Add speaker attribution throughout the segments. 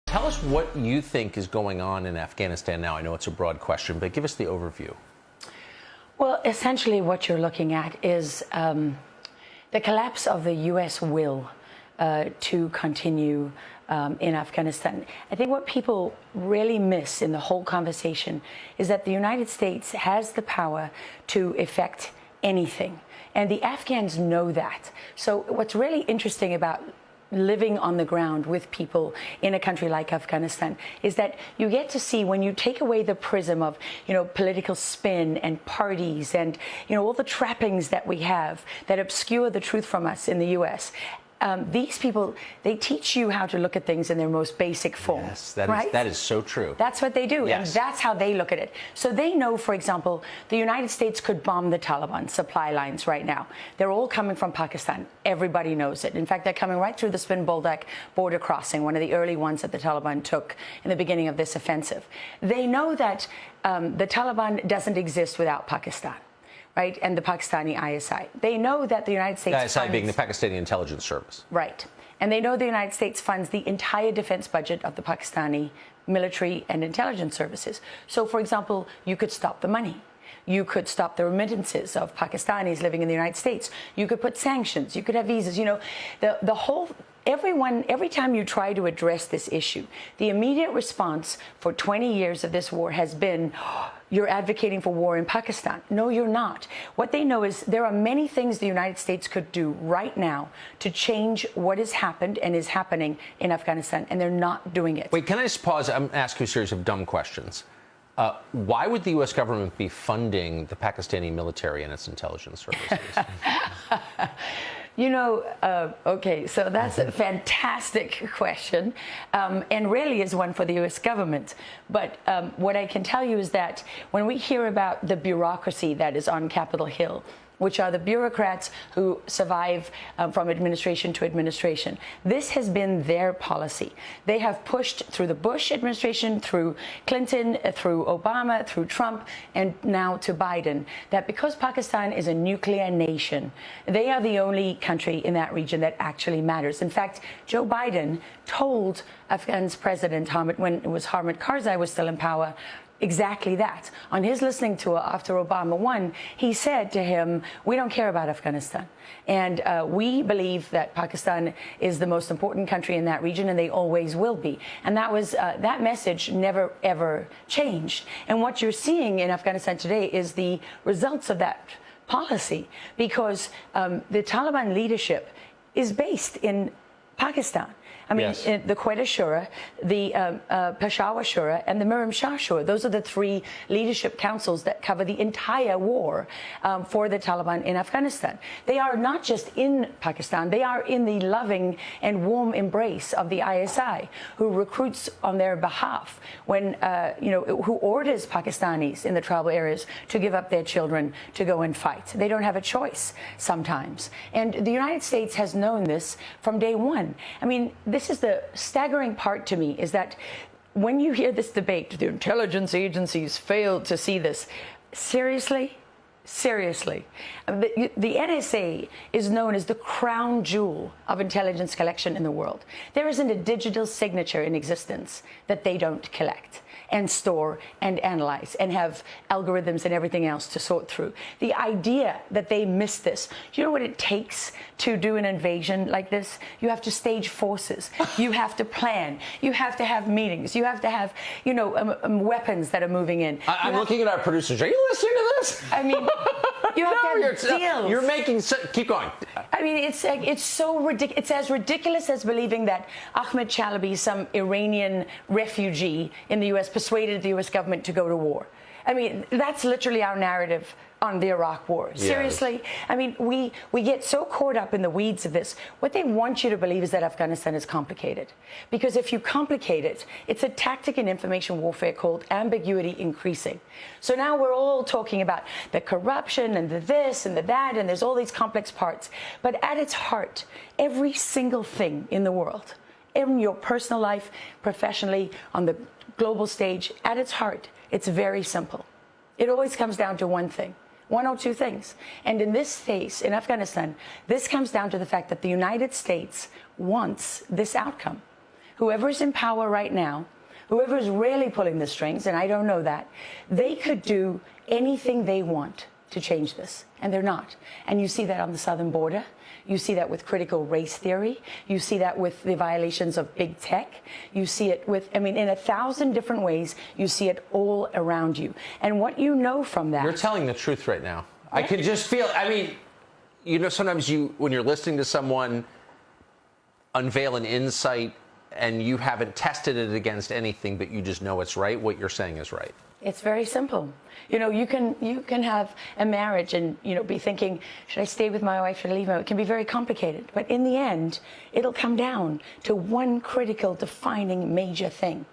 Speaker 1: Tell us what you think is going on in Afghanistan now. I know it's a broad question, but give us the overview.
Speaker 2: Well, essentially what you're looking at is the collapse of the U.S. will to continue in Afghanistan. I think what people really miss in the whole conversation is that the United States has the power to effect anything. And the Afghans know that. So what's really interesting about living on the ground with people in a country like Afghanistan is that you get to see, when you take away the prism of, political spin and parties and, all the trappings that we have that obscure the truth from us in the U.S., these people, they teach you how to look at things in their most basic form.
Speaker 1: Yes,
Speaker 2: right?
Speaker 1: that is so true.
Speaker 2: That's what they do,
Speaker 1: yes.
Speaker 2: And that's how they look at it. So they know, for example, the United States could bomb the Taliban supply lines right now. They're all coming from Pakistan. Everybody knows it. In fact, they're coming right through the Spin Boldak border crossing, one of the early ones that the Taliban took in the beginning of this offensive. They know that the Taliban doesn't exist without Pakistan. Right, and the Pakistani ISI. They know that the United States
Speaker 1: ISI being the Pakistani Intelligence Service.
Speaker 2: Right. And they know the United States funds the entire defense budget of the Pakistani military and intelligence services. So, for example, you could stop the money. You could stop the remittances of Pakistanis living in the United States. You could put sanctions. You could have visas. The whole... Every time you try to address this issue, the immediate response for 20 years of this war has been, you're advocating for war in Pakistan. No, you're not. What they know is there are many things the United States could do right now to change what has happened and is happening in Afghanistan, and they're not doing it.
Speaker 1: Wait, can I just pause? I'm asking you a series of dumb questions. Why would the U.S. government be funding the Pakistani military and its intelligence services?
Speaker 2: Okay, so that's a fantastic question, and really is one for the U.S. government. But what I can tell you is that when we hear about the bureaucracy that is on Capitol Hill, which are the bureaucrats who survive from administration to administration. This has been their policy. They have pushed through the Bush administration, through Clinton, through Obama, through Trump, and now to Biden, that because Pakistan is a nuclear nation, they are the only country in that region that actually matters. In fact, Joe Biden told Afghan's president, when it was Hamid Karzai was still in power, exactly that. On his listening tour after Obama won, he said to him, we don't care about Afghanistan. And we believe that Pakistan is the most important country in that region, and they always will be. And that was that message never, ever changed. And what you're seeing in Afghanistan today is the results of that policy, because the Taliban leadership is based in Pakistan. I mean,
Speaker 1: yes.
Speaker 2: The Quetta Shura, the Peshawar Shura, and the Miram Shah Shura. Those are the three leadership councils that cover the entire war for the Taliban in Afghanistan. They are not just in Pakistan, they are in the loving and warm embrace of the ISI, who recruits on their behalf when, who orders Pakistanis in the tribal areas to give up their children to go and fight. They don't have a choice sometimes. And the United States has known this from day one. I mean, this is the staggering part to me, is that when you hear this debate, the intelligence agencies failed to see this. Seriously? Seriously. The NSA is known as the crown jewel of intelligence collection in the world. There isn't a digital signature in existence that they don't collect and store and analyze and have algorithms and everything else to sort through. The idea that they missed this, do you know what it takes to do an invasion like this? You have to stage forces. You have to plan. You have to have meetings. You have to have, weapons that are moving in.
Speaker 1: I'm looking at our producers. Are you listening to this?
Speaker 2: I mean, you have to have deals.
Speaker 1: You're making... Keep going.
Speaker 2: I mean, it's so ridiculous. It's as ridiculous as believing that Ahmed Chalabi, some Iranian refugee in the U.S., persuaded the U.S. government to go to war. I mean, that's literally our narrative on the Iraq war. Seriously? Yes. I mean, we get so caught up in the weeds of this. What they want you to believe is that Afghanistan is complicated. Because if you complicate it, it's a tactic in information warfare called ambiguity increasing. So now we're all talking about the corruption and the this and the that, and there's all these complex parts. But at its heart, every single thing in the world, in your personal life, professionally, on the global stage, at its heart, it's very simple. It always comes down to one thing. One or two things. And in this case, in Afghanistan, this comes down to the fact that the United States wants this outcome. whoever's in power right now, whoever's really pulling the strings, and I don't know that, they could do anything they want to change this, and they're not. And you see that on the southern border. You see that with critical race theory. You see that with the violations of big tech. You see it with, I mean, in 1,000 different ways, you see it all around you. And what you know from that...
Speaker 1: You're telling the truth right now. Yeah. I can just feel, I mean, you know, sometimes when you're listening to someone unveil an insight and you haven't tested it against anything, but you just know it's right, what you're saying is right.
Speaker 2: It's very simple. You know, you can have a marriage and, you know, be thinking, should I stay with my wife, should I leave her? It can be very complicated. But in the end, it'll come down to one critical, defining, major thing.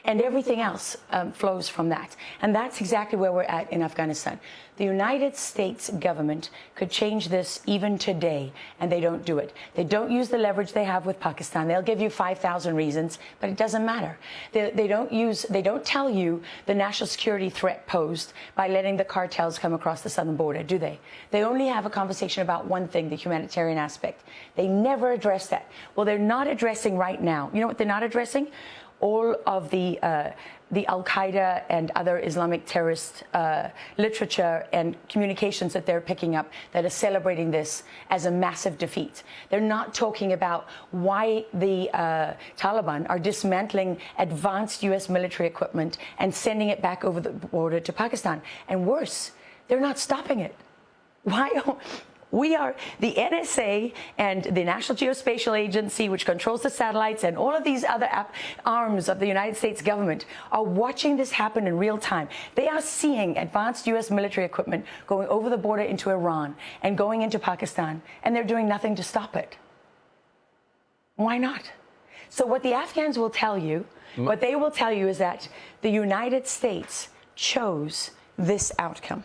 Speaker 2: And everything else flows from that. And that's exactly where we're at in Afghanistan. The United States government could change this even today, and they don't do it. They don't use the leverage they have with Pakistan. They'll give you 5,000 reasons, but it doesn't matter. They don't tell you the national security threat posed by letting the cartels come across the southern border, do they? They only have a conversation about one thing, the humanitarian aspect. They never address that. Well, they're not addressing right now. You know what they're not addressing? All of the Al-Qaeda and other Islamic terrorist literature and communications that they're picking up that are celebrating this as a massive defeat. They're not talking about why the Taliban are dismantling advanced U.S. military equipment and sending it back over the border to Pakistan. And worse, they're not stopping it. Why? We are, the NSA and the National Geospatial Agency, which controls the satellites, and all of these other arms of the United States government are watching this happen in real time. They are seeing advanced U.S. military equipment going over the border into Iran and going into Pakistan, and they're doing nothing to stop it. Why not? So what the Afghans will tell you, what they will tell you is that the United States chose this outcome.